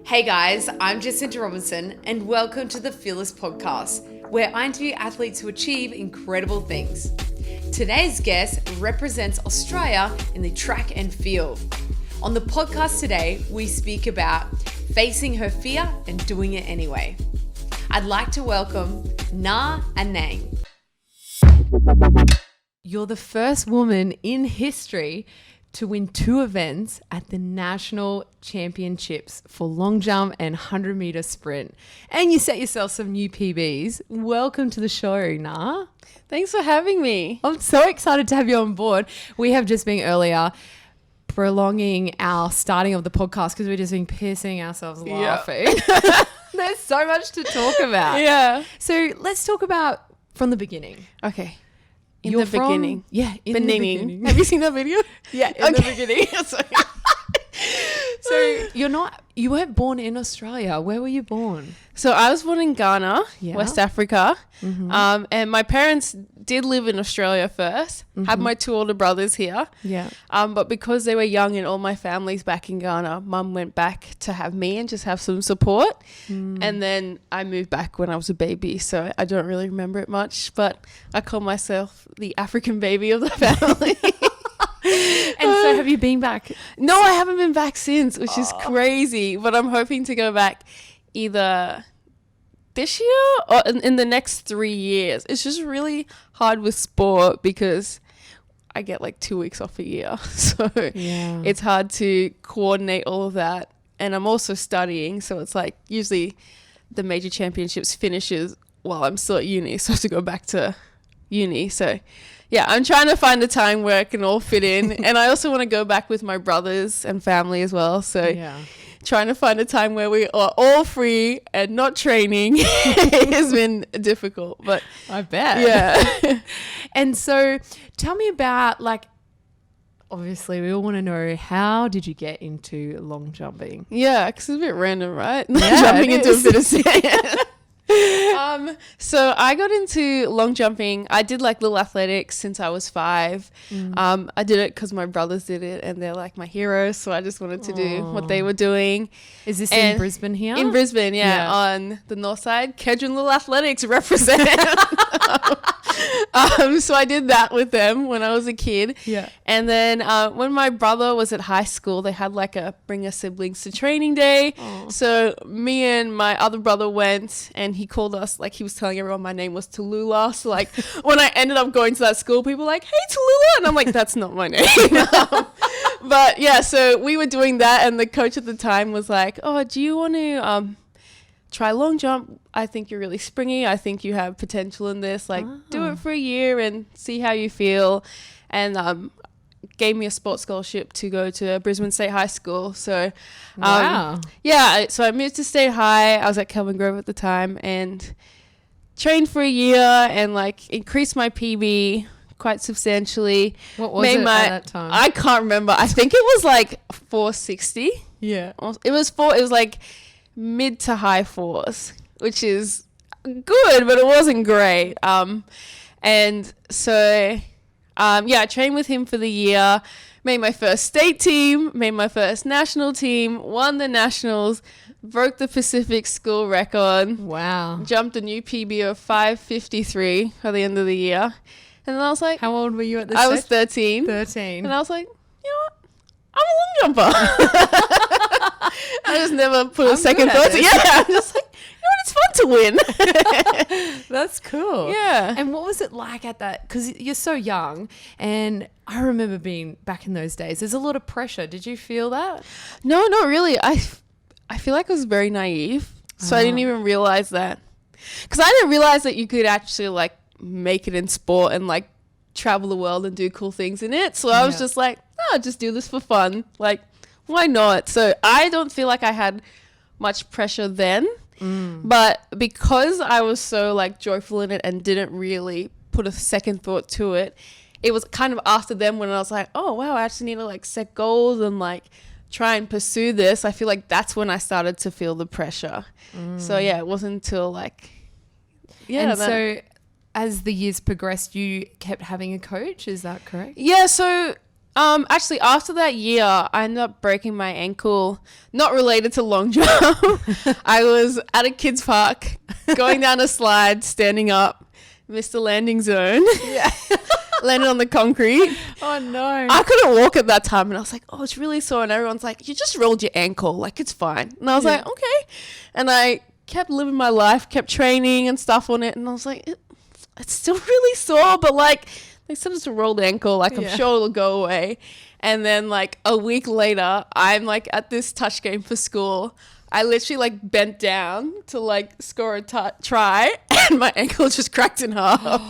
Hey guys, I'm Jacinta and welcome to the Fearlss podcast, where I interview athletes who achieve incredible things. Today's guest represents Australia in the track and field. On the podcast today, we speak about facing her fear and doing it anyway. I'd like to welcome Naa Anang. You're the first woman in history to win 2 events at the National Championships for long jump and 100 meter sprint. And you set yourself some new PBs. Welcome to the show, Naa. Thanks for having me. I'm so excited to have you on board. We have just been earlier prolonging our starting of the podcast because we've just been pissing ourselves laughing. Yep. There's so much to talk about. Yeah. So let's talk about from the beginning. Okay. In the beginning. Yeah, in the beginning. Have you seen that video? Yeah, in the beginning. So you weren't born in Australia. Where were you born? So I was born in Ghana, West Africa. Mm-hmm. And my parents did live in Australia first. Had my 2 older brothers here. Yeah. But because they were young and all my family's back in Ghana, Mum went back to have me and just have some support. And then I moved back when I was a baby. So I don't really remember it much, but I call myself the African baby of the family. And so have you been back? No, I haven't been back since, which is crazy. But I'm hoping to go back either this year or in the next 3 years. It's just really hard with sport because I get like 2 weeks off a year. So it's hard to coordinate all of that. And I'm also studying. So it's like usually the major championships finishes while I'm still at uni. So I have to go back to uni. So yeah, I'm trying to find a time where I can all fit in. And I also want to go back with my brothers and family as well. So trying to find a time where we are all free and not training has been difficult. But I bet. Yeah. And so tell me about, like, obviously we all want to know, how did you get into long jumping? Yeah, because it's a bit random, right? Yeah, jumping into a bit of sand. So I got into long jumping. I did like little athletics since I was 5. I did it because my brothers did it and they're like my heroes. So I just wanted to do what they were doing. Is this in Brisbane here? In Brisbane, yeah. On the north side. Kedron Little Athletics represent. So I did that with them when I was a kid. Yeah. And then when my brother was at high school, they had like a bring a siblings to training day. So me and my other brother went and he called us, like he was telling everyone my name was Tallulah. So like when I ended up going to that school, people were like, hey, Tallulah. And I'm like, that's not my name. But yeah, so we were doing that and the coach at the time was like, oh, do you want to try long jump? I think you're really springy. I think you have potential in this. Like, do it for a year and see how you feel. And gave me a sports scholarship to go to Brisbane State High School. So, yeah, so I moved to State High. I was at Kelvin Grove at the time and trained for a year and like increased my PB quite substantially. What was it at that time? I can't remember. I think it was like 460. Yeah. It was like mid to high 4s, which is good, but it wasn't great. And so, I trained with him for the year, made my first state team, made my first national team, won the nationals, broke the Pacific school record. Wow. Jumped a new PB of 5:53 by the end of the year. And then I was like... How old were you at this I stage? was 13. 13. And I was like, you know what? I'm a long jumper. I just never put a second thought to it. Yeah, I'm just like, you know what? It's fun to win. That's cool. Yeah. And what was it like at that? Because you're so young, and I remember being back in those days. There's a lot of pressure. Did you feel that? No, not really. I feel like I was very naive, so I didn't even realize that. Because I didn't realize that you could actually like make it in sport and like travel the world and do cool things in it. So I was just like, I'll just do this for fun. Like, why not? So I don't feel like I had much pressure then. But because I was so like joyful in it and didn't really put a second thought to it, it was kind of after them when I was like, oh wow, I actually need to like set goals and like try and pursue this. I feel like that's when I started to feel the pressure. So yeah, it wasn't until like so as the years progressed, you kept having a coach, is that correct? Yeah, so Actually, after that year, I ended up breaking my ankle, not related to long jump. I was at a kids' park, going down a slide, standing up, missed the landing zone. Yeah. Landed on the concrete. Oh, no. I couldn't walk at that time, and I was like, oh, it's really sore. And everyone's like, you just rolled your ankle. Like, it's fine. And I was like, okay. And I kept living my life, kept training and stuff on it. And I was like, it's still really sore, but like, they said it's a rolled ankle. Like, I'm sure it'll go away. And then like a week later, I'm like at this touch game for school. I literally like bent down to like score a try, and my ankle just cracked in half.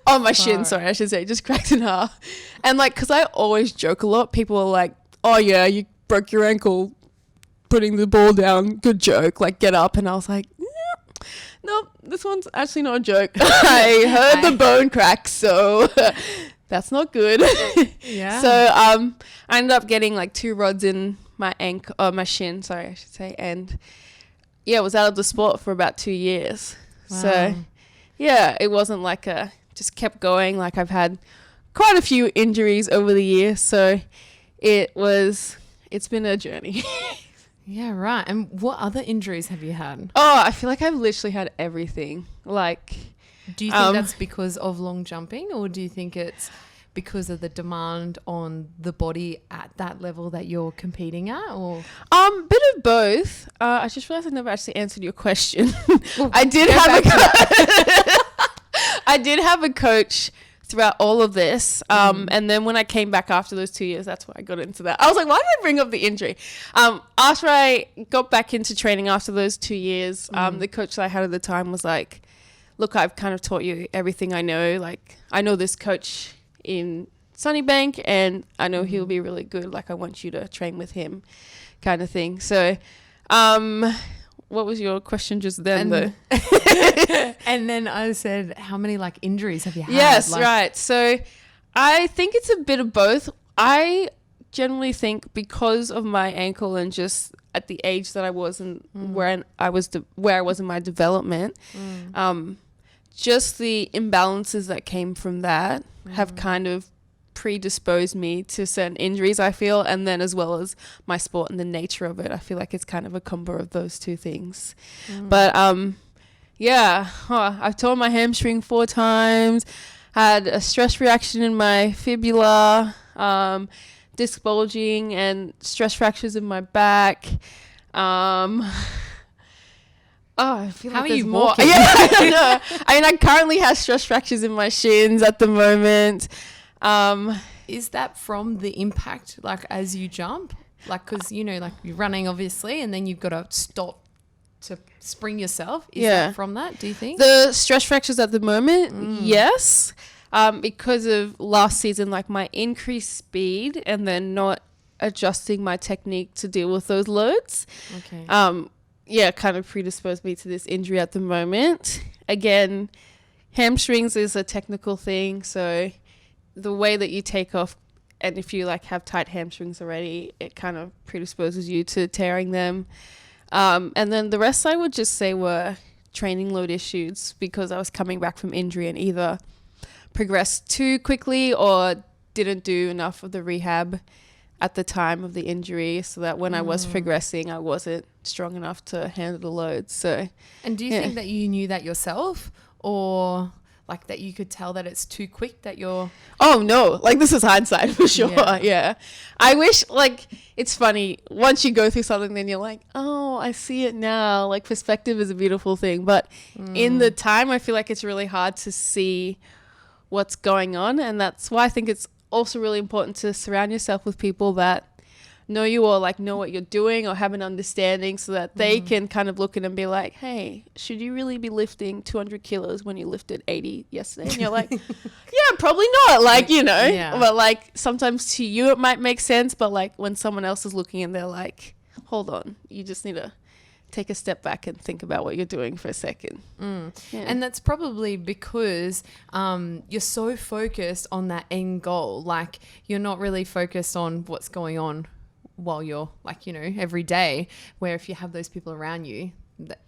On my shin, sorry, I should say, just cracked in half. And like, because I always joke a lot, people are like, oh yeah, you broke your ankle putting the ball down, good joke, like get up. And I was like, nope, this one's actually not a joke. I heard the bone crack, so that's not good. Yeah. So I ended up getting like 2 rods in my ankle, my shin, sorry, I should say. And yeah, I was out of the sport for about 2 years. Wow. So yeah, it wasn't like just kept going. Like, I've had quite a few injuries over the years. So it's been a journey. Yeah, right. And what other injuries have you had? Oh, I feel like I've literally had everything. Like, do you think that's because of long jumping, or do you think it's because of the demand on the body at that level that you're competing at? Or bit of both. I just realized I never actually answered your question. Well, I did have a coach throughout all of this. And then when I came back after those 2 years, that's why I got into that. I was like, why did I bring up the injury? After I got back into training after those 2 years, the coach that I had at the time was like, look, I've kind of taught you everything I know. Like, I know this coach in Sunnybank, and I know he'll be really good. Like, I want you to train with him, kind of thing. So, what was your question just then, though? And then I said, how many like injuries have you had? Yes, right. So I think it's a bit of both. I generally think because of my ankle and just at the age that I was and where I was in my development, just the imbalances that came from that have kind of predisposed me to certain injuries, I feel, and then as well as my sport and the nature of it. I feel like it's kind of a combo of those two things. But I've torn my hamstring 4 times, had a stress reaction in my fibula, disc bulging and stress fractures in my back. I feel How like are there's you more. walking? Yeah, I don't know. I mean, I currently have stress fractures in my shins at the moment. Is that from the impact, like as you jump? Like, because, you know, like you're running obviously, and then you've got to stop to spring yourself. Is that from that, do you think? The stress fractures at the moment, yes. Because of last season, like my increased speed and then not adjusting my technique to deal with those loads. Okay. Kind of predisposed me to this injury at the moment. Again, hamstrings is a technical thing, so the way that you take off, and if you like have tight hamstrings already, it kind of predisposes you to tearing them. And then the rest I would just say were training load issues, because I was coming back from injury and either progressed too quickly or didn't do enough of the rehab at the time of the injury, so that when I was progressing, I wasn't strong enough to handle the loads. So, and do you think that you knew that yourself, or like that you could tell that it's too quick that you're... Oh, no. Like, this is hindsight for sure. Yeah. I wish, like, it's funny. Once you go through something, then you're like, oh, I see it now. Like, perspective is a beautiful thing. But in the time, I feel like it's really hard to see what's going on. And that's why I think it's also really important to surround yourself with people that know you, or like know what you're doing or have an understanding, so that they can kind of look at and be like, hey, should you really be lifting 200 kilos when you lifted 80 yesterday? And you're like, yeah, probably not. Like, you know, but like sometimes to you it might make sense, but like when someone else is looking and they're like, hold on, you just need to take a step back and think about what you're doing for a second. And that's probably because you're so focused on that end goal. Like, you're not really focused on what's going on while you're like, you know, every day, where if you have those people around you,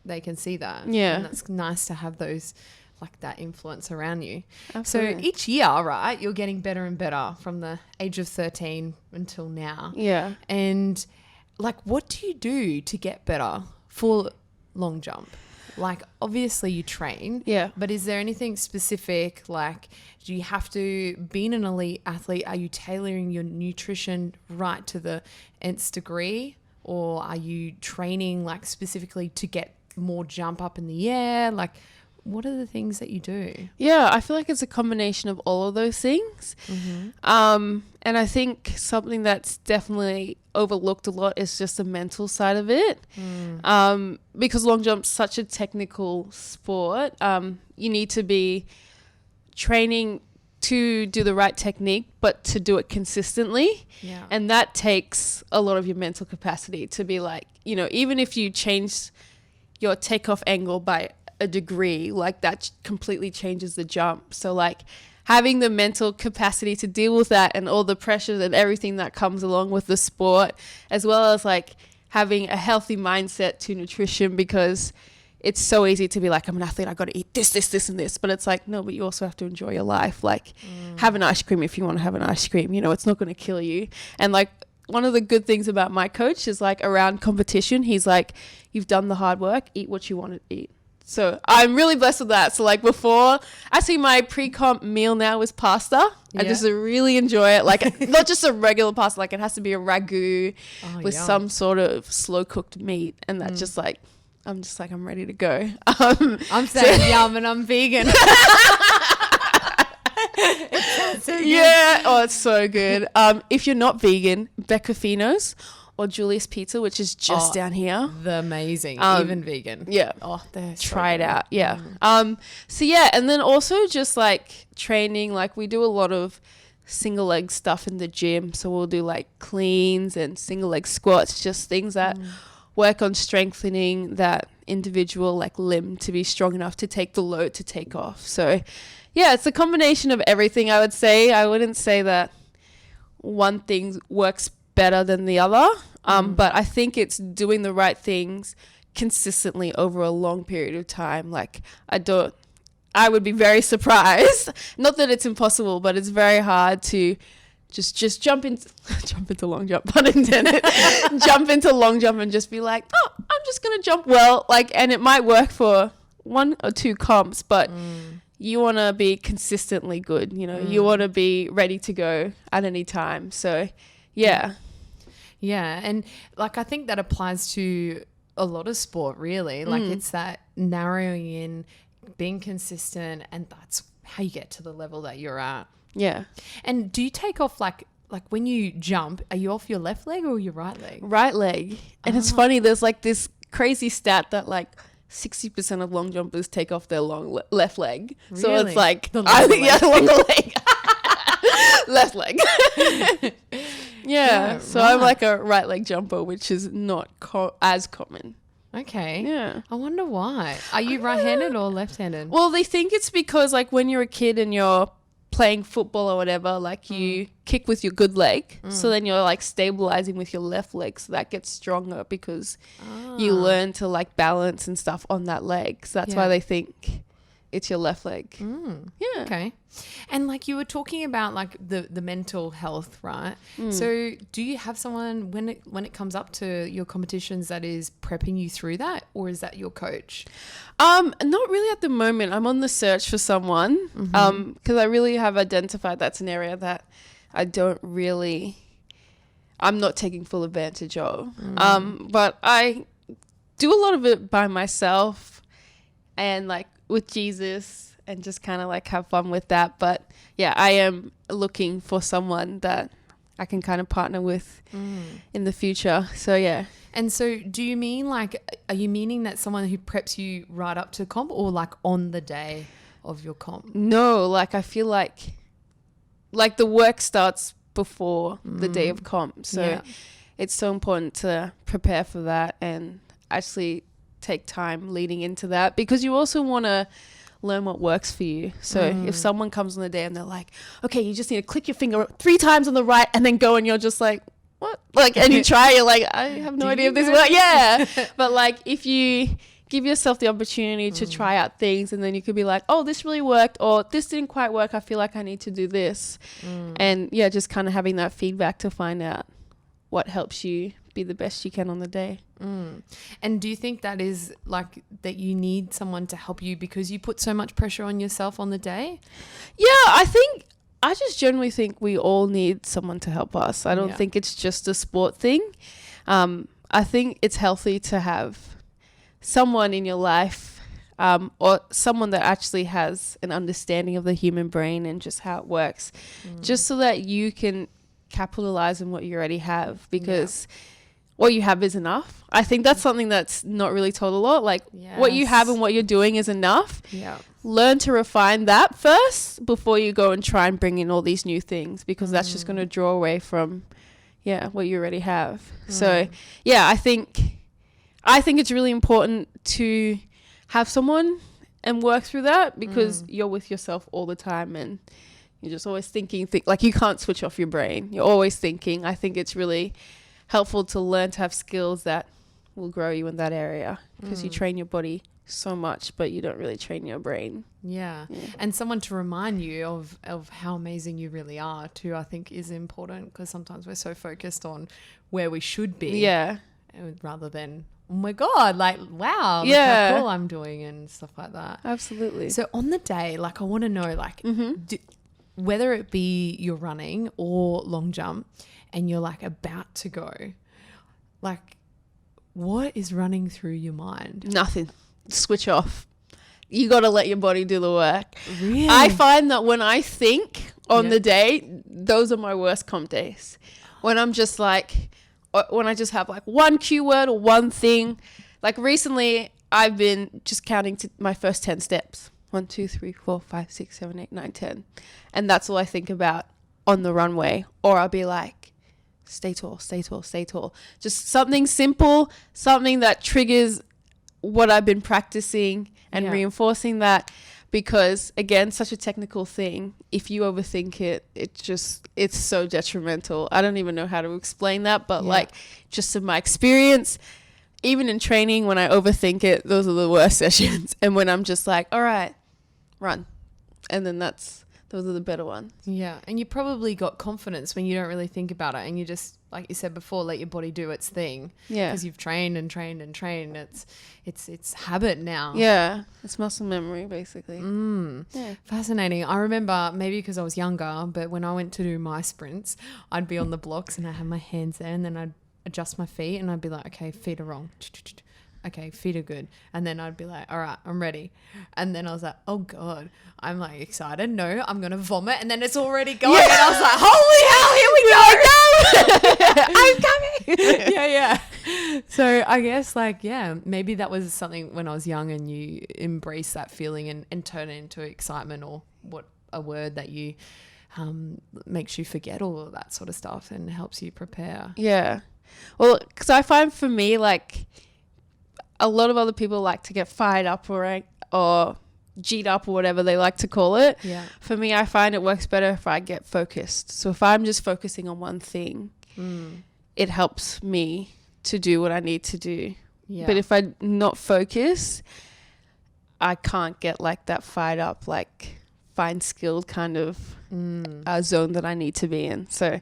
they can see that. And that's nice to have those like that influence around you. Absolutely. So each year, right, you're getting better and better from the age of 13 until now. Yeah. And like, what do you do to get better for long jump? Like, obviously you train. Yeah. But is there anything specific? Like, do you have to, being an elite athlete, are you tailoring your nutrition right to the nth degree? Or are you training like specifically to get more jump up in the air? Like, what are the things that you do? Yeah, I feel like it's a combination of all of those things. And I think something that's definitely overlooked a lot is just the mental side of it. Because long jump's such a technical sport, you need to be training to do the right technique, but to do it consistently. Yeah. And that takes a lot of your mental capacity to be like, you know, even if you change your takeoff angle by a degree, like that completely changes the jump. So like having the mental capacity to deal with that and all the pressures and everything that comes along with the sport, as well as like having a healthy mindset to nutrition, because it's so easy to be like, I'm an athlete, I got to eat this, this, this, and this. But it's like, no, but you also have to enjoy your life. Like have an ice cream if you want to have an ice cream, you know, it's not going to kill you. And like, one of the good things about my coach is like around competition, he's like, you've done the hard work, eat what you want to eat. So I'm really blessed with that. So like before, actually my pre-comp meal now is pasta. Yeah. I just really enjoy it. Like not just a regular pasta, like it has to be a ragu with some sort of slow cooked meat. And that's just like, I'm ready to go. I'm saying yum and I'm vegan. So yeah, oh, it's so good. If you're not vegan, Beccafino's or Julius Pizza, which is just down here. The amazing, even vegan. Yeah. Oh, they're try it out. Yeah. So yeah, and then also just like training, like we do a lot of single leg stuff in the gym. So we'll do like cleans and single leg squats, just things that work on strengthening that individual like limb to be strong enough to take the load to take off. So yeah, it's a combination of everything, I would say. I wouldn't say that one thing works better than the other, but I think it's doing the right things consistently over a long period of time. Like I would be very surprised. Not that it's impossible, but it's very hard to just jump into long jump, pun intended, jump into long jump and just be like, oh, I'm just going to jump well. Like, and it might work for 1 or 2 comps, but you want to be consistently good, you know, you want to be ready to go at any time. So yeah. Yeah. And like, I think that applies to a lot of sport really. Like it's that narrowing in, being consistent, and that's how you get to the level that you're at. Yeah. And do you take off like when you jump, are you off your left leg or your right leg? Right leg. And it's funny, there's like this crazy stat that like 60% of long jumpers take off their left leg. Really? So it's like, the longer leg. Left leg. Yeah. So right. I'm like a right leg jumper, which is not as common. Okay. Yeah. I wonder why. Are you right-handed or left-handed? Well, they think it's because like when you're a kid and you're playing football or whatever, like you kick with your good leg. So then you're like stabilizing with your left leg. So that gets stronger because you learn to like balance and stuff on that leg. So that's why they think it's your left leg. Yeah. Okay. And like you were talking about like the mental health, right? So do you have someone when it comes up to your competitions that is prepping you through that, or is that your coach? Not really at the moment. I'm on the search for someone because I really have identified that's an area that I'm not taking full advantage of. But I do a lot of it by myself and like with Jesus and just kind of like have fun with that. But yeah, I am looking for someone that I can kind of partner with in the future. So yeah. And so do you mean like, are you meaning that someone who preps you right up to comp or like on the day of your comp? No, like I feel like the work starts before the day of comp. So it's so important to prepare for that and actually take time leading into that, because you also want to learn what works for you. So if someone comes on the day and they're like, okay, you just need to click your finger 3 times on the right and then go, and you're just like, what? Like, and you try, you're like, I have no idea if this works. Yeah. But like if you give yourself the opportunity to try out things, and then you could be like, oh, this really worked, or this didn't quite work. I feel like I need to do this. And yeah, just kind of having that feedback to find out what helps you be the best you can on the day. And do you think that is like that you need someone to help you because you put so much pressure on yourself on the day? Yeah, I just generally think we all need someone to help us. I don't think it's just a sport thing. I think it's healthy to have someone in your life, or someone that actually has an understanding of the human brain and just how it works, just so that you can capitalize on what you already have, because what you have is enough. I think that's something that's not really told a lot. Like what you have and what you're doing is enough. Learn to refine that first before you go and try and bring in all these new things, because that's just going to draw away from what you already have. So I think it's really important to have someone and work through that, because you're with yourself all the time and you're just always thinking, like you can't switch off your brain. You're always thinking. I think it's really helpful to learn to have skills that will grow you in that area, because you train your body so much, but you don't really train your brain. Yeah. And someone to remind you of how amazing you really are too, I think is important, because sometimes we're so focused on where we should be. Rather than, oh my God, like, wow, look how cool I'm doing and stuff like that. Absolutely. So on the day, like I want to know, like, whether it be you're running or long jump and you're like about to go, like, what is running through your mind? Nothing. Switch off. You got to let your body do the work. Really? I find that when I think on the day, those are my worst comp days. When I'm just like, when I just have like one keyword or one thing. Like recently, I've been just counting to my first 10 steps. 1, 2, 3, 4, 5, 6, 7, 8, 9, 10. And that's all I think about on the runway. Or I'll be like, stay tall, stay tall, stay tall. Just something simple, something that triggers what I've been practicing and reinforcing that, because again, such a technical thing. If you overthink it, it's so detrimental. I don't even know how to explain that, but like just in my experience, even in training, when I overthink it, those are the worst sessions. And when I'm just like, all right, run. And then those are the better ones. Yeah. And you probably got confidence when you don't really think about it, and you just, like you said before, let your body do its thing. Yeah. Because you've trained and trained and trained. It's habit now. Yeah. It's muscle memory, basically. Yeah. Fascinating. I remember, maybe because I was younger, but when I went to do my sprints, I'd be on the blocks and I had my hands there, and then I'd adjust my feet and I'd be like, okay, feet are wrong. Okay, feet are good. And then I'd be like, all right, I'm ready. And then I was like, oh God, I'm like excited. No, I'm going to vomit. And then it's already going. Yeah. And I was like, holy hell, here we go. I'm coming. Yeah. So I guess like, maybe that was something when I was young, and you embrace that feeling and turn it into excitement, or what a word that you makes you forget all of that sort of stuff and helps you prepare. Yeah. Well, because I find for me, like, a lot of other people like to get fired up or G'd up or whatever they like to call it. Yeah. For me, I find it works better if I get focused. So if I'm just focusing on one thing, it helps me to do what I need to do. Yeah. But if I'm not focused, I can't get like that fired up, like fine skilled kind of zone that I need to be in. So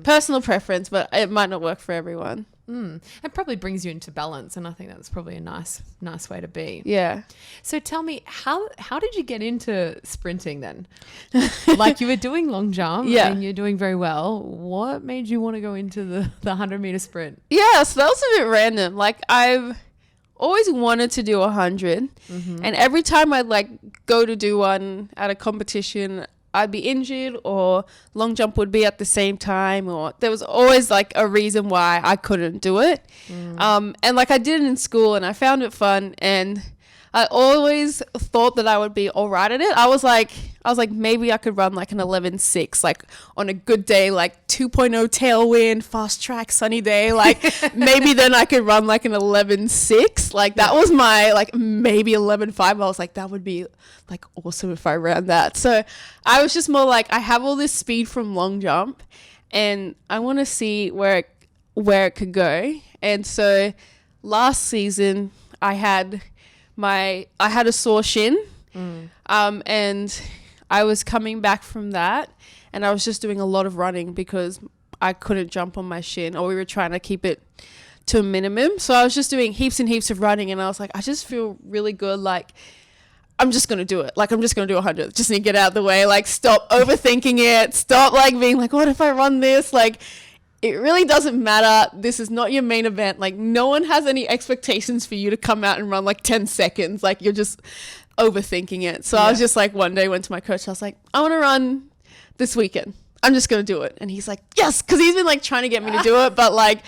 personal preference, but it might not work for everyone. It probably brings you into balance, and I think that's probably a nice way to be. Yeah. So tell me, how did you get into sprinting then? Like, you were doing long jump and you're doing very well. What made you want to go into the 100-meter sprint? Yeah, so that was a bit random. Like, I've always wanted to do 100, and every time I'd like go to do one at a competition, I'd be injured, or long jump would be at the same time, or there was always like a reason why I couldn't do it. And like I did it in school and I found it fun, and I always thought that I would be all right at it. I was like maybe I could run like an 11.6, like on a good day, like 2.0 tailwind, fast track, sunny day, like maybe then I could run like an 11.6. Like that was my like maybe 11.5. I was like, that would be like awesome if I ran that. So I was just more like, I have all this speed from long jump and I want to see where it could go. And so last season I had a sore shin. And I was coming back from that, and I was just doing a lot of running because I couldn't jump on my shin, or we were trying to keep it to a minimum. So I was just doing heaps and heaps of running, and I was like, I just feel really good. Like, I'm just going to do it. Like, I'm just going to do 100. Just need to get out of the way. Like, stop overthinking it. Stop, like, being like, what if I run this? Like, it really doesn't matter. This is not your main event. Like, no one has any expectations for you to come out and run, like, 10 seconds. Like, you're just overthinking it. So I was just like, one day went to my coach. I was like, I want to run this weekend. I'm just going to do it. And he's like, yes. Because he's been, like, trying to get me to do it. But, like,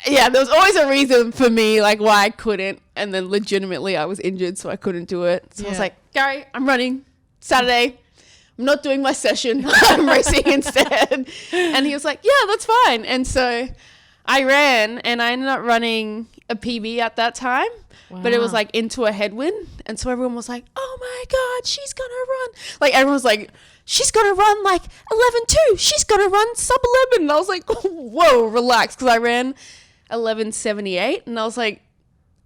yeah, there was always a reason for me, like, why I couldn't. And then legitimately I was injured, so I couldn't do it. So I was like, Gary, I'm running Saturday. I'm not doing my session. I'm racing instead. And he was like, yeah, that's fine. And so I ran, and I ended up running a PB at that time. Wow. But it was like into a headwind. And so everyone was like, oh my God, she's going to run. Like, everyone was like, she's going to run like 11:2. She's going to run sub 11. And I was like, whoa, relax. Because I ran 11:78. And I was like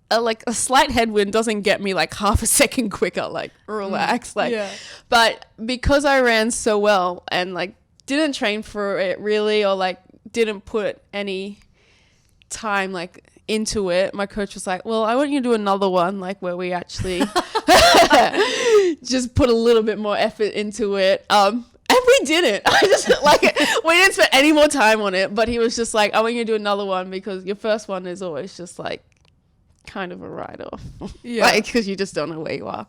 a slight headwind doesn't get me like half a second quicker. Like, relax. But because I ran so well and like didn't train for it really, or like didn't put any time like into it, my coach was like, well, I want you to do another one, like where we actually just put a little bit more effort into it. And we didn't. I just like we didn't spend any more time on it, but he was just like, I want you to do another one because your first one is always just like kind of a write-off. Like, because you just don't know where you are.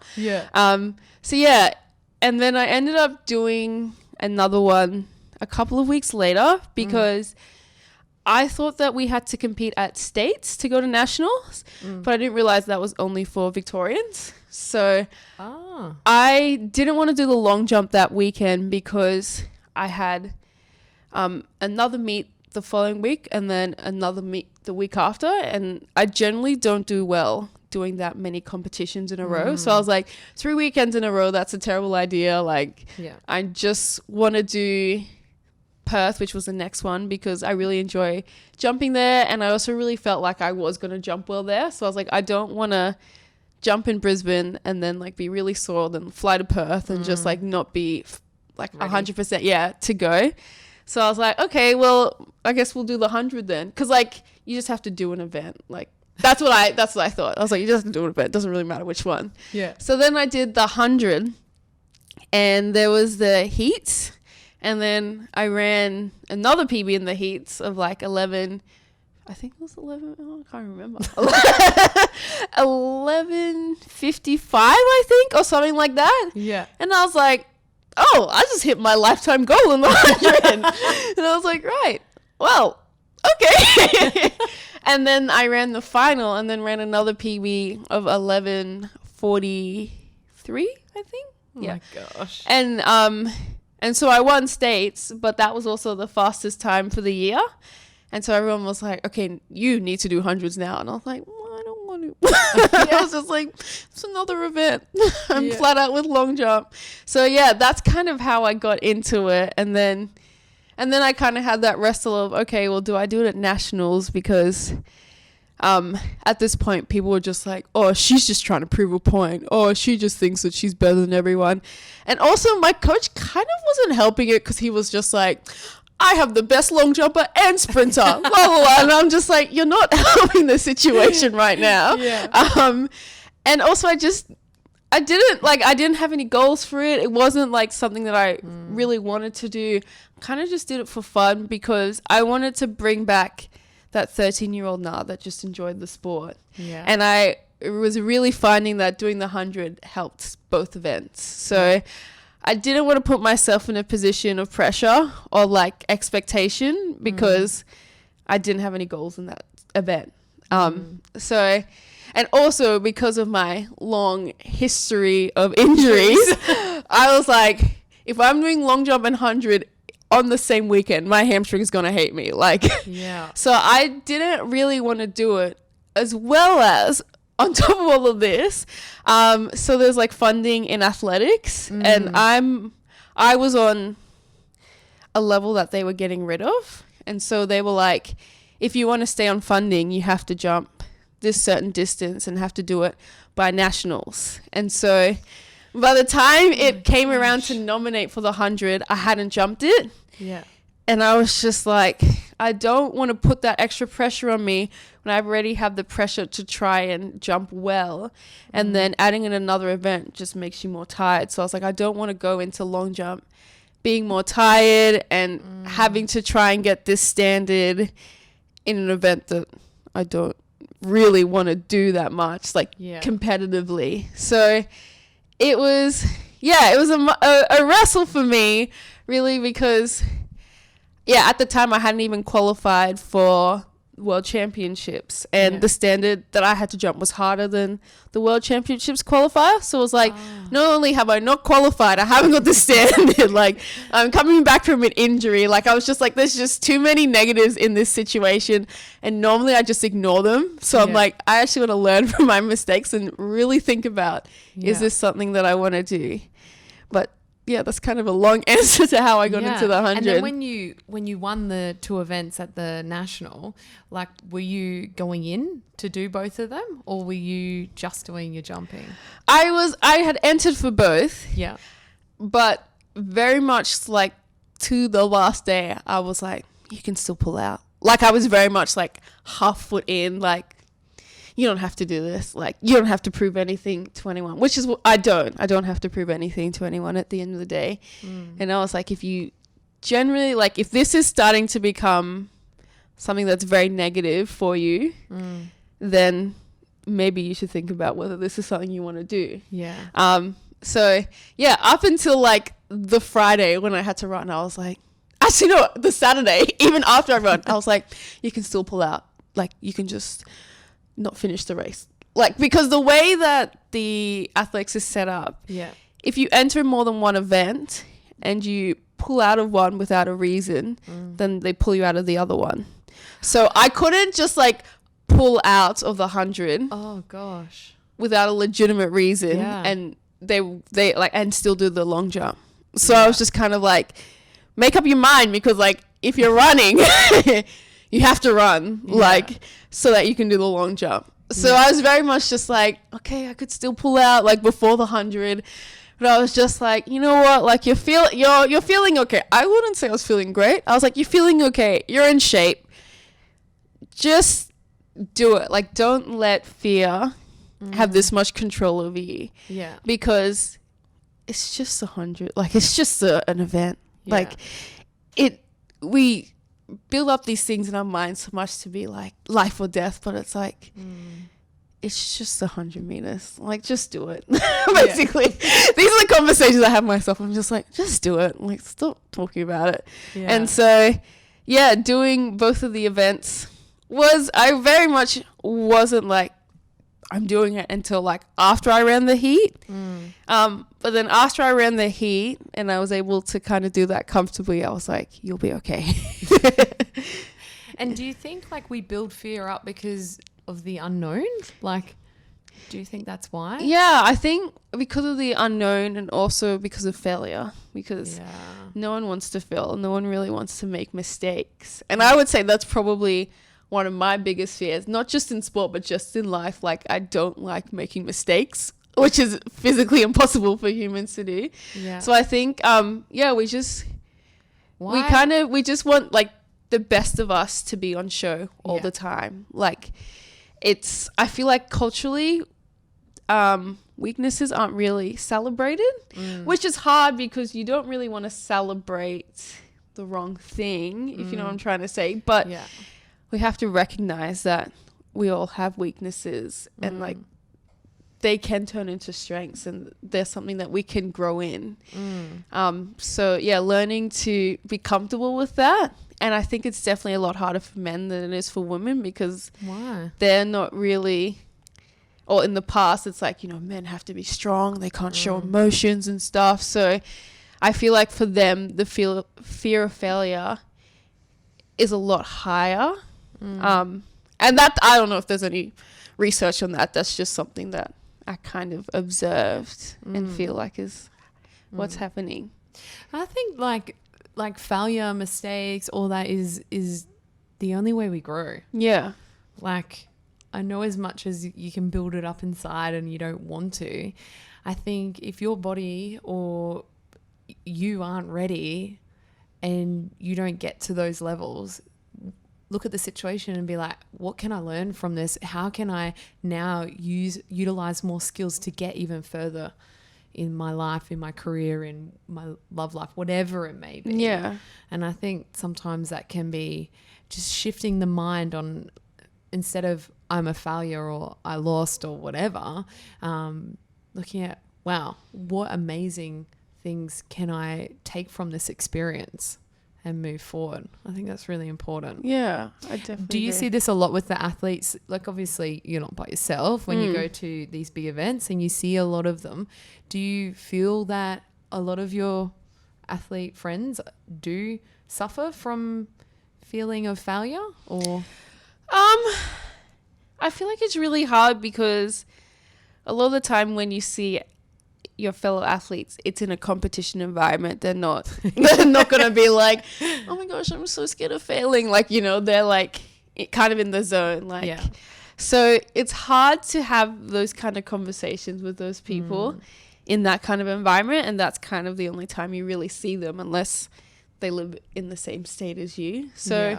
So yeah, and then I ended up doing another one a couple of weeks later because I thought that we had to compete at states to go to nationals, but I didn't realize that was only for Victorians. So I didn't want to do the long jump that weekend because I had another meet the following week and then another meet the week after. And I generally don't do well doing that many competitions in a row. So I was like, 3 weekends in a row, that's a terrible idea. Like, I just want to do Perth, which was the next one, because I really enjoy jumping there, and I also really felt like I was going to jump well there. So I was like, I don't want to jump in Brisbane and then like be really sore, then fly to Perth and just like not be like 100% to go. So I was like, okay, well, I guess we'll do the 100 then, because like you just have to do an event. Like that's what I thought. I was like, you just have to do an event. It doesn't really matter which one. So then I did the 100, and there was the heats. And then I ran another PB in the heats of like 11, I think it was 11, I can't remember. 11:55, I think, or something like that. And I was like, oh, I just hit my lifetime goal in the 100. And I was like, right, well, okay. And then I ran the final and then ran another PB of 11:43, I think. Oh my gosh. And so I won states, but that was also the fastest time for the year. And so everyone was like, okay, you need to do hundreds now. And I was like, well, I don't want to. I was just like, it's another event. I'm flat out with long jump. So yeah, that's kind of how I got into it. And then I kind of had that wrestle of, okay, well, do I do it at nationals? Because at this point, people were just like, oh, she's just trying to prove a point. Oh, she just thinks that she's better than everyone. And also my coach kind of wasn't helping it because he was just like, I have the best long jumper and sprinter, blah, blah, blah. And I'm just like, you're not helping the situation right now. And also I didn't have any goals for it. It wasn't like something that I really wanted to do. Kind of just did it for fun because I wanted to bring back that 13-year-old Naa that just enjoyed the sport. And I was really finding that doing the 100 helped both events. So I didn't want to put myself in a position of pressure or like expectation because I didn't have any goals in that event. So, and also because of my long history of injuries, I was like, if I'm doing long jump and 100 on the same weekend, my hamstring is going to hate me. Like, so I didn't really want to do it, as well as on top of all of this. So there's like funding in athletics and I was on a level that they were getting rid of. And so they were like, if you want to stay on funding, you have to jump this certain distance and have to do it by nationals. And so by the time it came around to nominate for the 100, I hadn't jumped it. Yeah. And I was just like, I don't want to put that extra pressure on me when I already have the pressure to try and jump well. And then adding in another event just makes you more tired. So I was like, I don't want to go into long jump being more tired and having to try and get this standard in an event that I don't really want to do that much, like competitively. So it was a wrestle for me, really, because at the time I hadn't even qualified for World Championships, and the standard that I had to jump was harder than the World Championships qualifier. So it was like, not only have I not qualified, I haven't got the standard. Like, I'm coming back from an injury. Like, I was just like, there's just too many negatives in this situation, and normally I just ignore them. So I'm like, I actually want to learn from my mistakes and really think about, is this something that I want to do? But that's kind of a long answer to how I got into the 100. And then when you won the 2 events at the national, like, were you going in to do both of them, or were you just doing your jumping? I had entered for both. Yeah. But very much like to the last day, I was like, you can still pull out. Like, I was very much like half foot in, like, you don't have to do this. Like, you don't have to prove anything to anyone, which is what I don't have to prove anything to anyone at the end of the day. And I was like, if you generally, like, if this is starting to become something that's very negative for you, then maybe you should think about whether this is something you want to do. So up until like the Friday when I had to run, I was like, actually no, the Saturday, even after I run, I was like, you can still pull out. Like, you can just not finish the race. Like, because the way that the athletics is set up, if you enter more than one event and you pull out of one without a reason, then they pull you out of the other one. So I couldn't just like pull out of the 100 without a legitimate reason, and they like, and still do the long jump. So I was just kind of like, make up your mind, because like, if you're running you have to run, like, so that you can do the long jump. So I was very much just like, okay, I could still pull out like before the 100, but I was just like, you know what, like, you're feeling okay. I wouldn't say I was feeling great. I was like, you're feeling okay, you're in shape, just do it. Like, don't let fear have this much control over you, because it's just 100. Like, it's just an event. Like, we build up these things in our minds so much to be like life or death, but it's like, it's just 100 meters. Like, just do it. Basically, these are the conversations I have myself. I'm just like, just do it. Like, stop talking about it. And so, doing both of the events I very much wasn't like, I'm doing it until like after I ran the heat. But then after I ran the heat and I was able to kind of do that comfortably, I was like, you'll be okay. And do you think like we build fear up because of the unknown? Like, do you think that's why? Yeah, I think because of the unknown, and also because of failure, because no one wants to fail. No one really wants to make mistakes. And I would say that's probably one of my biggest fears, not just in sport, but just in life. Like, I don't like making mistakes, which is physically impossible for humans to do. So I think, we just want like the best of us to be on show all the time. Like, I feel like culturally, weaknesses aren't really celebrated, which is hard because you don't really want to celebrate the wrong thing, if you know what I'm trying to say. But we have to recognize that we all have weaknesses, and like, they can turn into strengths, and there's something that we can grow in. So learning to be comfortable with that. And I think it's definitely a lot harder for men than it is for women, because they're not really, or in the past it's like, men have to be strong, they can't show emotions and stuff. So I feel like for them, the fear of failure is a lot higher. And that, I don't know if there's any research on that. That's just something that I kind of observed and feel like is what's happening. I think like failure, mistakes, all that is the only way we grow. Like, I know as much as you can build it up inside and you don't want to, I think if your body or you aren't ready and you don't get to those levels, look at the situation and be like, what can I learn from this? How can I now utilize more skills to get even further in my life, in my career, in my love life, whatever it may be. Yeah. And I think sometimes that can be just shifting the mind on, instead of I'm a failure or I lost or whatever, looking at, wow, what amazing things can I take from this experience and move forward. I think that's really important. Yeah, I definitely Do you agree. see this a lot with the athletes? Like, obviously you're not by yourself when you go to these big events and you see a lot of them. Do you feel that a lot of your athlete friends do suffer from feeling of failure, or? I feel like it's really hard because a lot of the time when you see your fellow athletes, it's in a competition environment. They're not going to be like, oh my gosh, I'm so scared of failing. Like, you know, they're like kind of in the zone. Like, Yeah. So it's hard to have those kind of conversations with those people in that kind of environment. And that's kind of the only time you really see them, unless they live in the same state as you. So,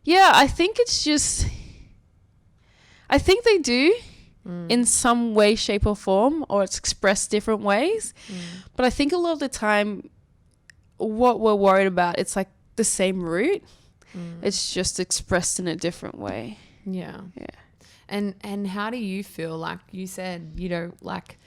yeah, I think it's just, I think they do in some way, shape or form, or it's expressed different ways. But I think a lot of the time what we're worried about, it's like the same root. It's just expressed in a different way. Yeah. Yeah. And how do you feel? Like you said, you don't like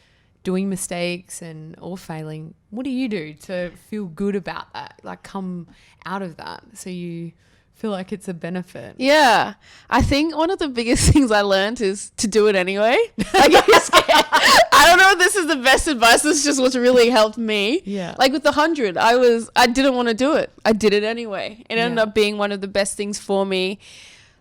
doing mistakes and or failing. What do you do to feel good about that? Like come out of that so you feel like it's a benefit. Yeah. I think one of the biggest things I learned is to do it anyway. Like, I don't know if this is the best advice. This is just what's really helped me. Yeah. Like with the 100, I didn't want to do it. I did it anyway. It ended up being one of the best things for me.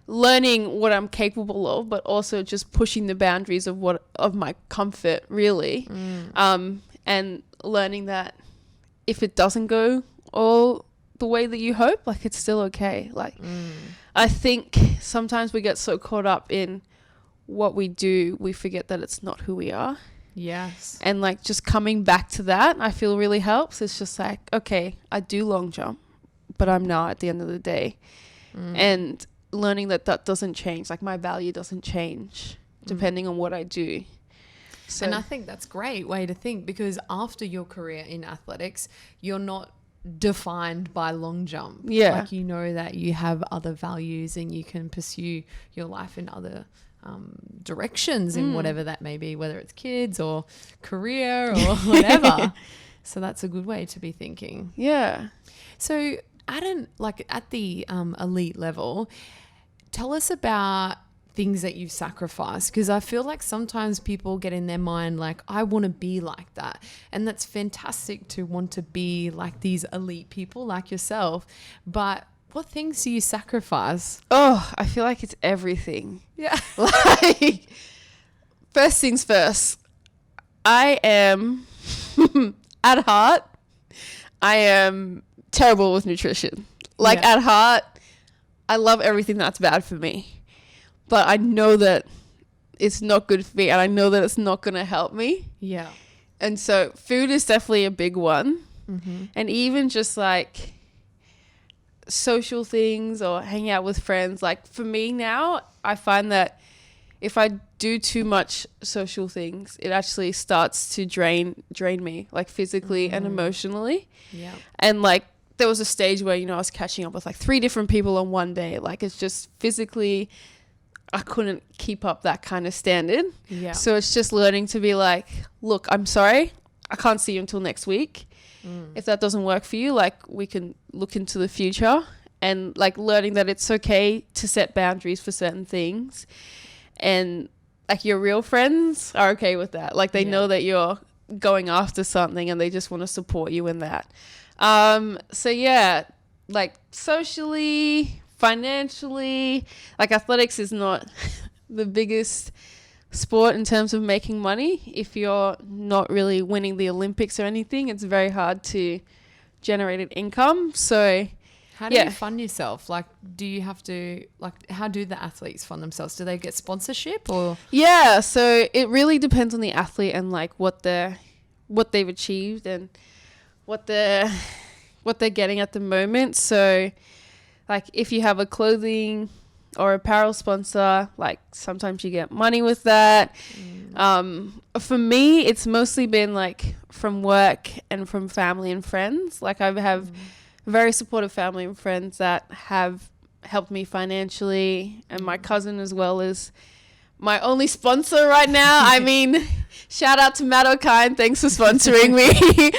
Learning what I'm capable of, but also just pushing the boundaries of my comfort, really. And learning that if it doesn't go all the way that you hope, like it's still okay. Like I think sometimes we get so caught up in what we do, we forget that it's not who we are. Yes. And like just coming back to that, I feel really helps. It's just like, okay, I do long jump, but I'm not at the end of the day. And learning that doesn't change. Like my value doesn't change depending on what I do. So, and I think that's a great way to think, because after your career in athletics, you're not defined by long jump. Yeah. Like you know that you have other values and you can pursue your life in other directions in whatever that may be, whether it's kids or career or whatever. So that's a good way to be thinking. yeah. So at the elite level, tell us about things that you've sacrificed, because I feel like sometimes people get in their mind like, I want to be like that, and that's fantastic to want to be like these elite people like yourself, but what things do you sacrifice? Oh, I feel like it's everything. Yeah. Like, first things first, I am at heart, I am terrible with nutrition. Like at heart, I love everything that's bad for me, but I know that it's not good for me, and I know that it's not going to help me. Yeah. And so food is definitely a big one. And even just like social things or hanging out with friends. Like for me now, I find that if I do too much social things, it actually starts to drain me, like physically and emotionally. Yeah. And like there was a stage where, you know, I was catching up with like 3 different people on one day. Like it's just physically, I couldn't keep up that kind of standard. Yeah. So it's just learning to be like, look, I'm sorry, I can't see you until next week. If that doesn't work for you, like we can look into the future, and like learning that it's okay to set boundaries for certain things, and like your real friends are okay with that. Like they know that you're going after something and they just want to support you in that. So yeah, like socially, financially, like athletics is not the biggest sport in terms of making money. If you're not really winning the Olympics or anything, it's very hard to generate an income. So How do you fund yourself? Like, do you have to, like, how do the athletes fund themselves? Do they get sponsorship or? Yeah, so it really depends on the athlete and like what they've achieved and what they're getting at the moment. So like if you have a clothing or apparel sponsor, like sometimes you get money with that. For me, it's mostly been like from work and from family and friends. Like I have very supportive family and friends that have helped me financially, and my cousin as well is my only sponsor right now. I mean, shout out to Matt O'Kine. Thanks for sponsoring me.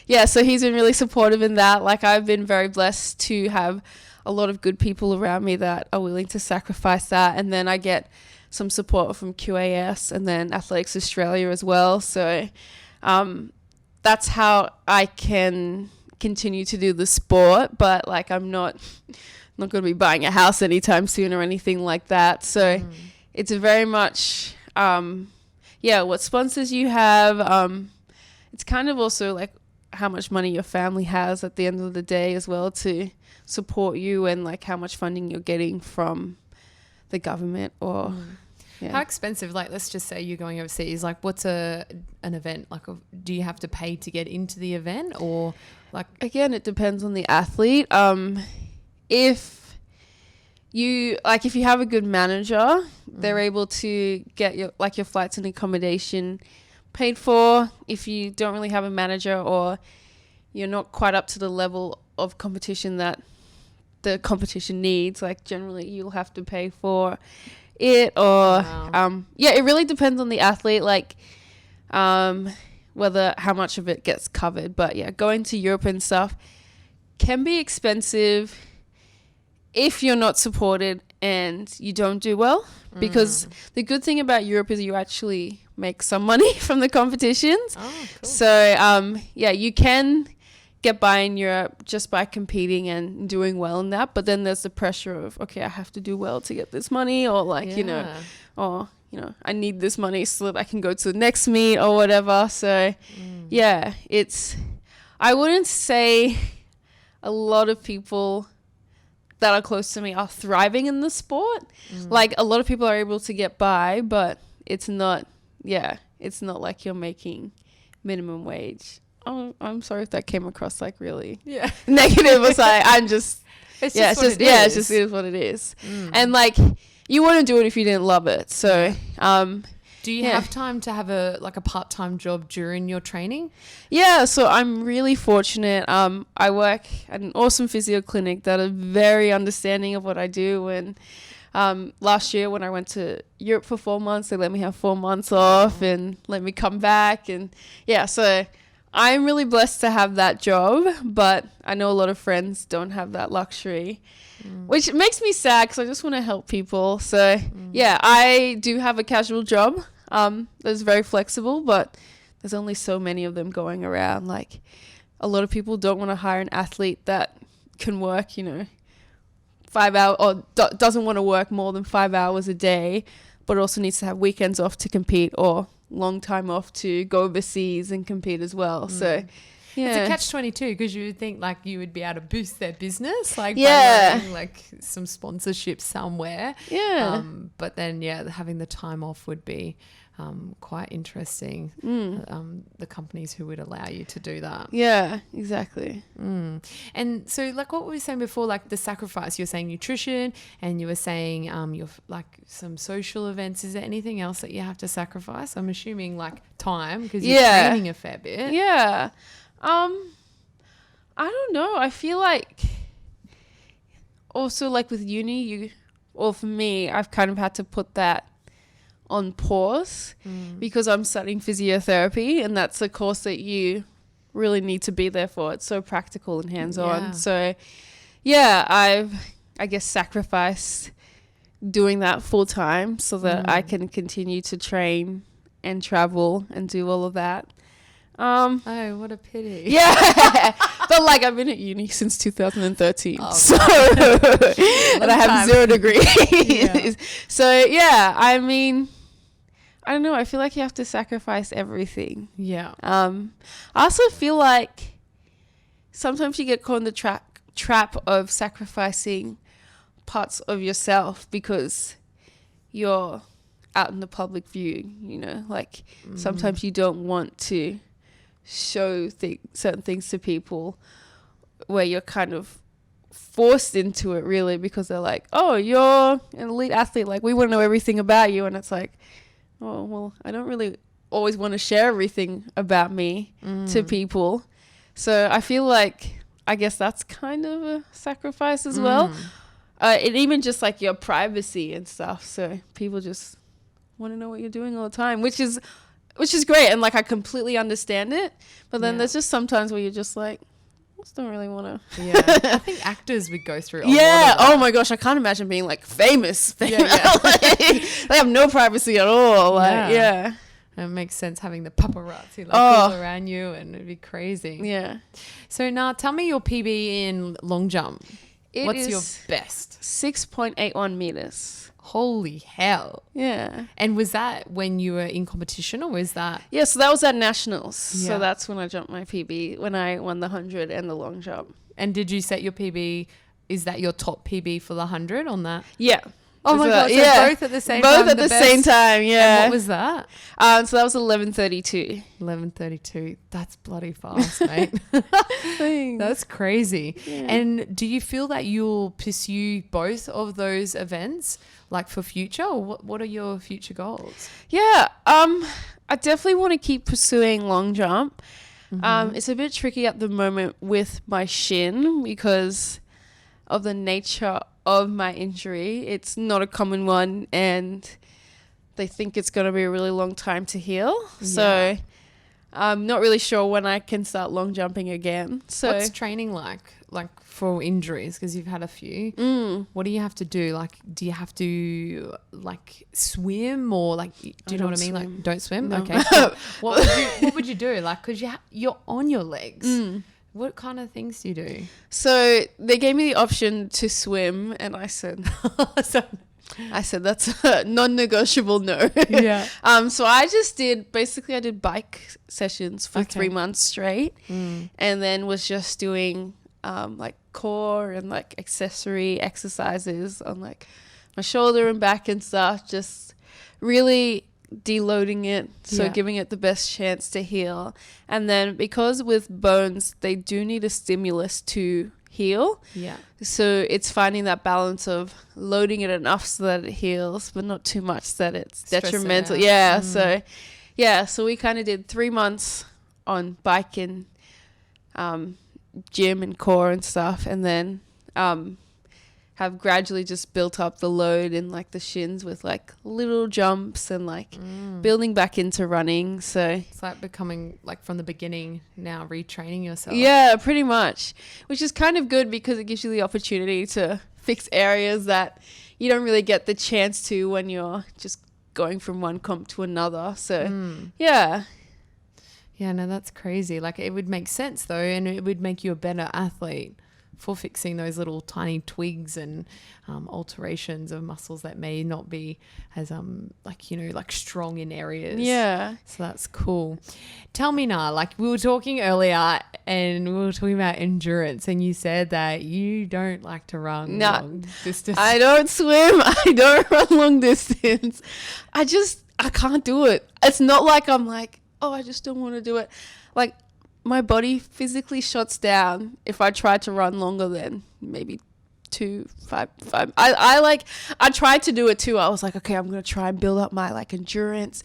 Yeah, so he's been really supportive in that. Like I've been very blessed to have a lot of good people around me that are willing to sacrifice that. And then I get some support from QAS and then Athletics Australia as well. So that's how I can continue to do the sport. But like I'm not going to be buying a house anytime soon or anything like that. So it's very much, what sponsors you have. It's kind of also like how much money your family has at the end of the day as well to support you, and like how much funding you're getting from the government or How expensive, like let's just say you're going overseas, like what's an event like? Do you have to pay to get into the event, or like? Again, it depends on the athlete. If you have a good manager, they're able to get your flights and accommodation paid for. If you don't really have a manager or you're not quite up to the level of competition that the competition needs, like generally you'll have to pay for it, or it really depends on the athlete, like whether how much of it gets covered. But yeah, going to Europe and stuff can be expensive if you're not supported and you don't do well, because the good thing about Europe is you actually make some money from the competitions. Oh, cool. So you can get by in Europe just by competing and doing well in that, but then there's the pressure of, okay, I have to do well to get this money, or like I need this money so that I can go to the next meet or whatever. So I wouldn't say a lot of people that are close to me are thriving in the sport. Like a lot of people are able to get by, but it's not like you're making minimum wage. Oh, I'm sorry if that came across like really negative. It's like it just is what it is. And like you wouldn't do it if you didn't love it. So do you have time to have a part-time job during your training? Yeah, so I'm really fortunate. I work at an awesome physio clinic that are very understanding of what I do. And last year when I went to Europe for 4 months, they let me have 4 months off and let me come back. And so I'm really blessed to have that job, but I know a lot of friends don't have that luxury, which makes me sad because I just want to help people. So I do have a casual job that's very flexible, but there's only so many of them going around. Like a lot of people don't want to hire an athlete that can work, 5 hours or doesn't want to work more than 5 hours a day, but also needs to have weekends off to compete or long time off to go overseas and compete as well. So it's a catch-22, because you would think like you would be able to boost their business by having like some sponsorship somewhere. But then having the time off would be quite interesting. The companies who would allow you to do that. Yeah, exactly. And so like what we were saying before, like the sacrifice, you're saying nutrition, and you were saying you're like some social events. Is there anything else that you have to sacrifice? I'm assuming like time, because you're training a fair bit. I don't know. I feel like also like with uni, for me, I've kind of had to put that on pause because I'm studying physiotherapy, and that's a course that you really need to be there for. It's so practical and hands-on. So I've, I guess, sacrificed doing that full time so that I can continue to train and travel and do all of that. Oh, what a pity. Yeah. But like I've been at uni since 2013. So and I have 0 degrees. So I mean, I don't know, I feel like you have to sacrifice everything. I also feel like sometimes you get caught in the trap of sacrificing parts of yourself because you're out in the public view, you know, like sometimes you don't want to show certain things to people where you're kind of forced into it really because they're like, oh, you're an elite athlete, like we want to know everything about you. And it's like, oh, well, I don't really always want to share everything about me to people. So I feel like, I guess that's kind of a sacrifice as well. And even just like your privacy and stuff. So people just want to know what you're doing all the time, which is great. And like, I completely understand it. But then there's just sometimes where you're just like, I just don't really want to. Yeah. I think actors would go through a lot of Yeah. that. Oh my gosh. I can't imagine being like famous. Yeah. Like, they have no privacy at all. Like, yeah. It makes sense having the paparazzi all around you, and it'd be crazy. Yeah. So now tell me your PB in long jump. What's your best? 6.81 meters. Holy hell. Yeah. And was that when you were in competition, or was that? Yeah, so that was at nationals. Yeah. So that's when I jumped my PB, when I won the 100 and the long jump. And did you set your PB? Is that your top PB for the 100 on that? Yeah. Oh my God. So yeah. both at the same time? Both at the same time, yeah. And what was that? So that was 11:32. 11:32. That's bloody fast, mate. Thanks. That's crazy. Yeah. And do you feel that you'll pursue both of those events, like for future, or what are your future goals? Yeah. I definitely want to keep pursuing long jump. It's a bit tricky at the moment with my shin because of the nature of my injury. It's not a common one, and they think it's going to be a really long time to heal. Yeah. So I'm not really sure when I can start long jumping again. So what's training like for injuries? Because you've had a few. What do you have to do? Like, do you have to like swim, or like, do you know what I mean? Like, don't swim. No. Okay. What would you do? Like, because you're on your legs. What kind of things do you do? So they gave me the option to swim, and I said, that's a non-negotiable no. Yeah. So I did bike sessions for 3 months straight, and then was just doing like core and like accessory exercises on like my shoulder and back and stuff, just really deloading it, so giving it the best chance to heal. And then because with bones they do need a stimulus to heal, so it's finding that balance of loading it enough so that it heals but not too much that it's detrimental. So we kind of did 3 months on bike and gym and core and stuff, and then have gradually just built up the load in like the shins with like little jumps and like building back into running. So it's like becoming like from the beginning now, retraining yourself. Yeah, pretty much, which is kind of good because it gives you the opportunity to fix areas that you don't really get the chance to when you're just going from one comp to another. So yeah, no, that's crazy. Like, it would make sense though, and it would make you a better athlete for fixing those little tiny twigs and alterations of muscles that may not be as like strong in areas. Yeah. So that's cool. Tell me now, like we were talking earlier and we were talking about endurance, and you said that you don't like to run long distance. I don't swim. I don't run long distance. I can't do it. It's not like I'm like, oh, I just don't want to do it. Like, my body physically shuts down if I try to run longer than maybe 2-5. I tried to do it too. I was like, okay, I'm going to try and build up my like endurance.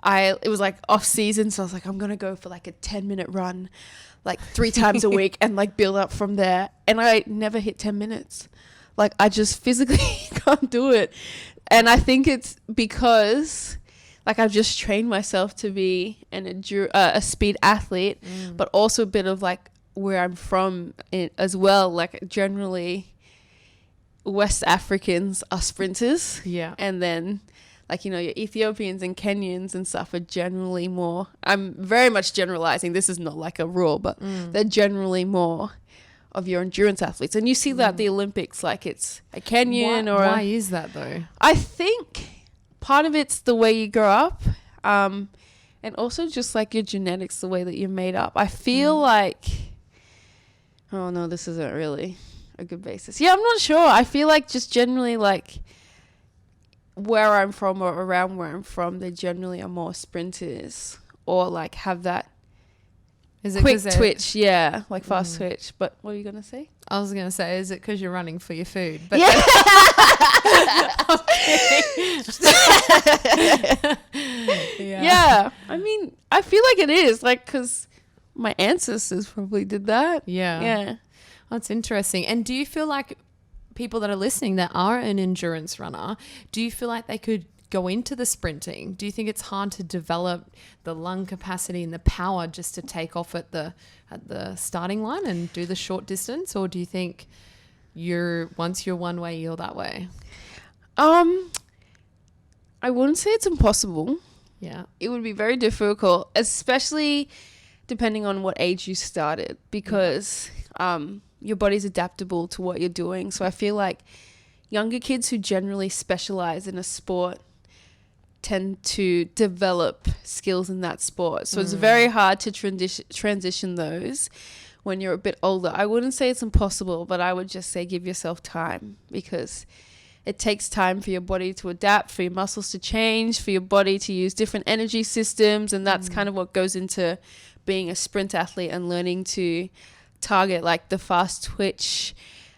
It was like off season. So I was like, I'm going to go for like a 10-minute run, like 3 times a week, and like build up from there. And I never hit 10 minutes. Like, I just physically can't do it. And I think it's because like I've just trained myself to be a speed athlete, but also a bit of like where I'm from as well. Like, generally West Africans are sprinters. Yeah. And then like, you know, your Ethiopians and Kenyans and stuff are generally more, I'm very much generalizing. This is not like a rule, but they're generally more of your endurance athletes. And you see that at the Olympics, like it's a Kenyan why is that though? I think part of it's the way you grow up, and also just like your genetics, the way that you're made up. I feel like Oh no, this isn't really a good basis. Yeah, I'm not sure. I feel like just generally like where I'm from or around where I'm from, they generally are more sprinters or like have that quick twitch. Yeah, like fast twitch. But what are you going to say? I was going to say, is it because you're running for your food? But yeah. Yeah. I mean, I feel like it is like because my ancestors probably did that. Yeah. That's interesting. And do you feel like people that are listening that are an endurance runner, do you feel like they could go into the sprinting? Do you think it's hard to develop the lung capacity and the power just to take off at the starting line and do the short distance? Or do you think once you're one way, you're that way? I wouldn't say it's impossible. Yeah. It would be very difficult, especially depending on what age you started, because your body's adaptable to what you're doing. So I feel like younger kids who generally specialize in a sport tend to develop skills in that sport. So it's very hard to transition those when you're a bit older. I wouldn't say it's impossible, but I would just say give yourself time, because it takes time for your body to adapt, for your muscles to change, for your body to use different energy systems. And that's kind of what goes into being a sprint athlete and learning to target like the fast twitch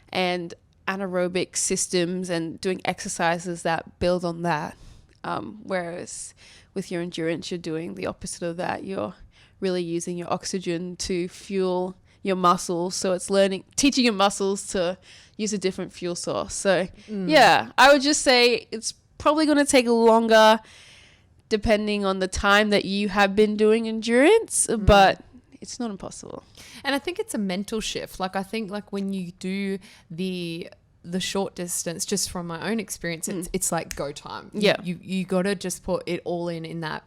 and anaerobic systems and doing exercises that build on that. Whereas with your endurance, you're doing the opposite of that. You're really using your oxygen to fuel your muscles. So it's teaching your muscles to use a different fuel source. So yeah, I would just say it's probably going to take longer depending on the time that you have been doing endurance, but it's not impossible. And I think it's a mental shift. Like I think like when you do the short distance, just from my own experience, it's like go time. Yeah. You got to just put it all in that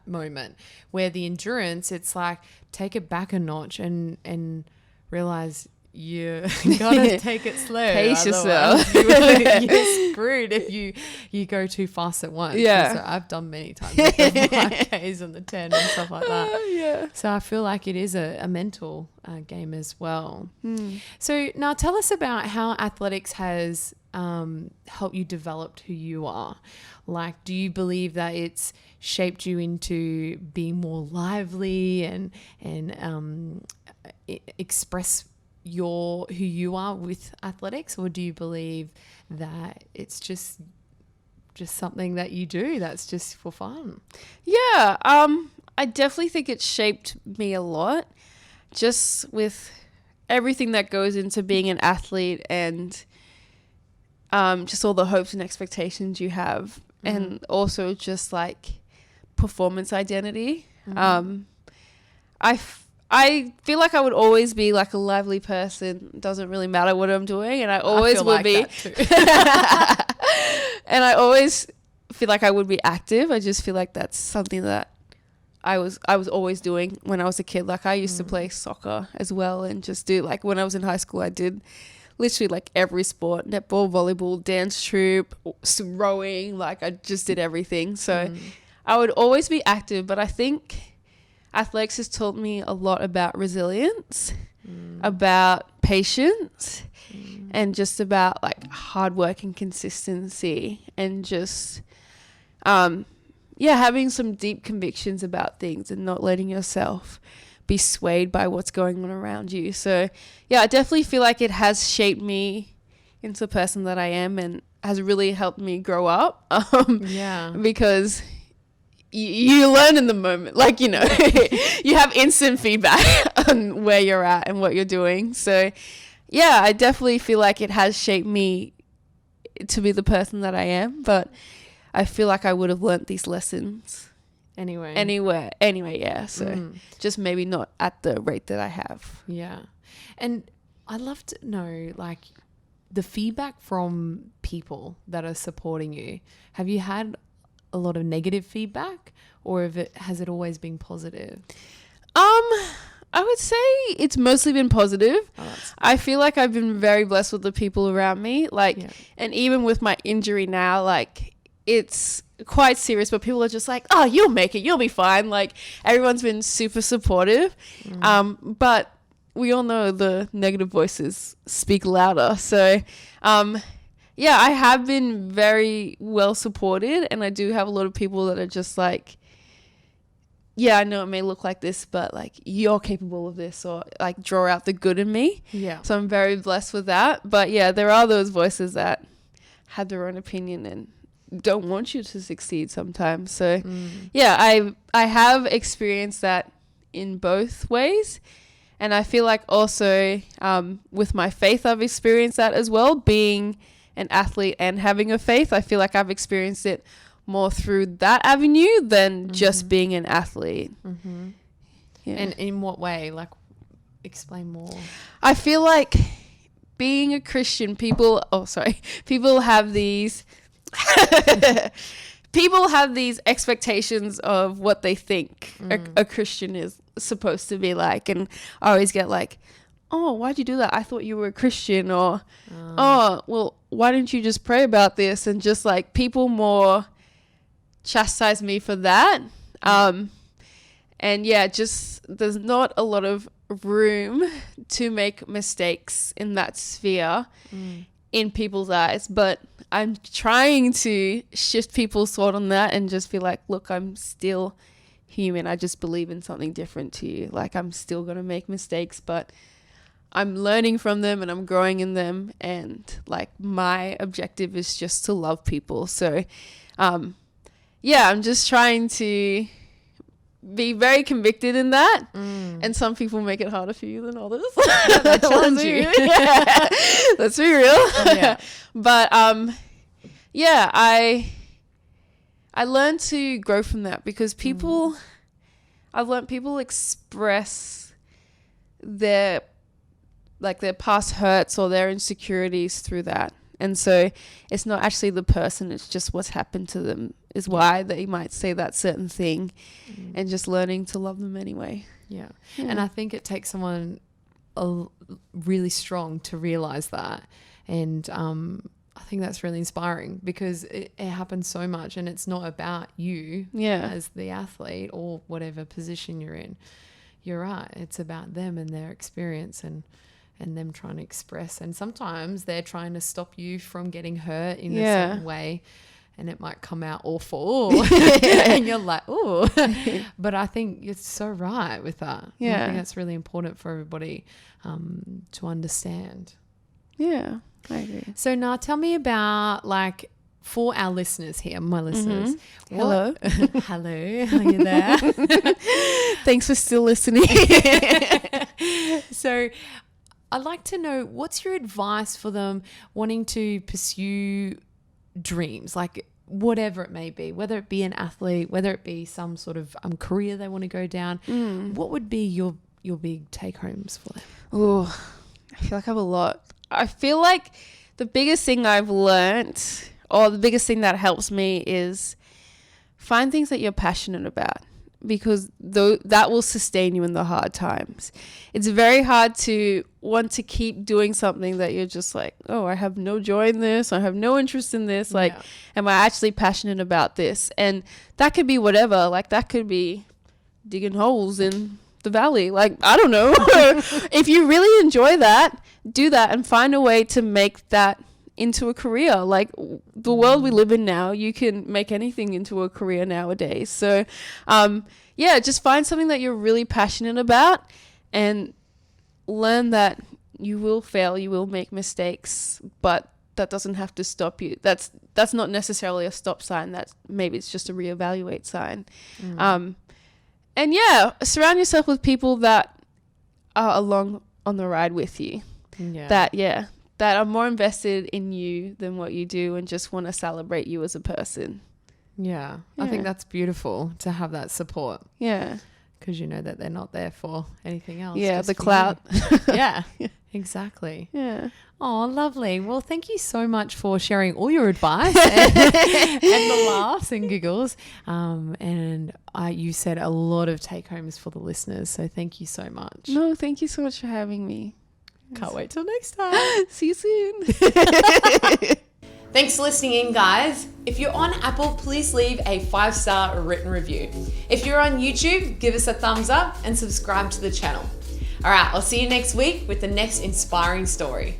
moment. Where the endurance, it's like take it back a notch and realize you gotta take it slow. Pace yourself. You're screwed if you go too fast at once. Yeah. So I've done many times with the 5Ks and the 10 and stuff like that. Yeah. So I feel like it is a mental game as well. So now tell us about how athletics has helped you develop who you are. Like, do you believe that it's shaped you into being more lively and express who you are with athletics, or do you believe that it's just something that you do that's just for fun? Yeah, I definitely think it shaped me a lot, just with everything that goes into being an athlete and just all the hopes and expectations you have, and also just like performance identity. I feel like I would always be like a lively person. Doesn't really matter what I'm doing, and I always would be. And I always feel like I would be active. I just feel like that's something that I was always doing when I was a kid. Like I used to play soccer as well, and just do like when I was in high school, I did literally like every sport: netball, volleyball, dance troupe, rowing. Like I just did everything. So I would always be active, but I think athletics has taught me a lot about resilience, about patience, and just about like hard work and consistency, and just having some deep convictions about things and not letting yourself be swayed by what's going on around you. So yeah, I definitely feel like it has shaped me into the person that I am and has really helped me grow up. Because you learn in the moment, like, you know, you have instant feedback on where you're at and what you're doing. So yeah, I definitely feel like it has shaped me to be the person that I am, but I feel like I would have learnt these lessons anywhere. Yeah. So just maybe not at the rate that I have. Yeah. And I'd love to know, like, the feedback from people that are supporting you. Have you had a lot of negative feedback, or has it always been positive? I would say it's mostly been positive. I feel like I've been very blessed with the people around me. Like, and even with my injury now, like, it's quite serious, but people are just like, oh, you'll make it, you'll be fine. Like, everyone's been super supportive. But we all know the negative voices speak louder. So, yeah, I have been very well supported, and I do have a lot of people that are just like, yeah, I know it may look like this, but like you're capable of this, or like draw out the good in me. Yeah. So I'm very blessed with that. But yeah, there are those voices that have their own opinion and don't want you to succeed sometimes. So yeah, I have experienced that in both ways. And I feel like also with my faith, I've experienced that as well. Being an athlete and having a faith, I feel like I've experienced it more through that avenue than just being an athlete. Yeah. And in what way? Like, explain more. I feel like being a Christian, people have these people have these expectations of what they think a Christian is supposed to be like. And I always get like, oh, why'd you do that? I thought you were a Christian. Or, oh, well, why didn't you just pray about this? And just like people more chastise me for that. And yeah, just there's not a lot of room to make mistakes in that sphere in people's eyes. But I'm trying to shift people's thought on that and just be like, look, I'm still human. I just believe in something different to you. Like, I'm still going to make mistakes, but I'm learning from them and I'm growing in them. And like my objective is just to love people. So, yeah, I'm just trying to be very convicted in that. And some people make it harder for you than others. They challenge you. Yeah. Let's be real. Yeah. But yeah, I learned to grow from that because I've learned people express their past hurts or their insecurities through that. And so it's not actually the person, it's just what's happened to them is why they might say that certain thing, and just learning to love them anyway. Yeah. And I think it takes someone really strong to realize that. And I think that's really inspiring because it happens so much, and it's not about you as the athlete or whatever position you're in. You're right. It's about them and their experience and them trying to express. And sometimes they're trying to stop you from getting hurt in a certain way, and it might come out awful. And you're like, oh. But I think you're so right with that. Yeah. I think that's really important for everybody to understand. Yeah, I agree. So now tell me about, like, for our listeners here, my listeners. Hello. Hello. Are you there? Thanks for still listening. So I'd like to know, what's your advice for them wanting to pursue dreams, like whatever it may be, whether it be an athlete, whether it be some sort of career they want to go down. What would be your big take homes for them? Oh, I feel like I have a lot. I feel like the biggest thing I've learnt, or the biggest thing that helps me, is find things that you're passionate about, because that will sustain you in the hard times. It's very hard to want to keep doing something that you're just like, oh, I have no joy in this. I have no interest in this. Like, am I actually passionate about this? And that could be whatever. Like, that could be digging holes in the valley. Like, I don't know. If you really enjoy that, do that and find a way to make that into a career. Like, the world we live in now, you can make anything into a career nowadays. So yeah, just find something that you're really passionate about and learn that you will fail, you will make mistakes, but that doesn't have to stop you. That's not necessarily a stop sign. That's maybe it's just a reevaluate sign. And yeah, surround yourself with people that are along on the ride with you. That are more invested in you than what you do and just want to celebrate you as a person. Yeah. I think that's beautiful to have that support. Yeah. Because you know that they're not there for anything else. Yeah, the clout. Yeah, exactly. Yeah. Oh, lovely. Well, thank you so much for sharing all your advice and the laughs and giggles. And you said a lot of take homes for the listeners. So thank you so much. No, thank you so much for having me. Can't wait till next time. See you soon. Thanks for listening in, guys. If you're on Apple, please leave a 5-star written review. If you're on YouTube, give us a thumbs up and subscribe to the channel. All right, I'll see you next week with the next inspiring story.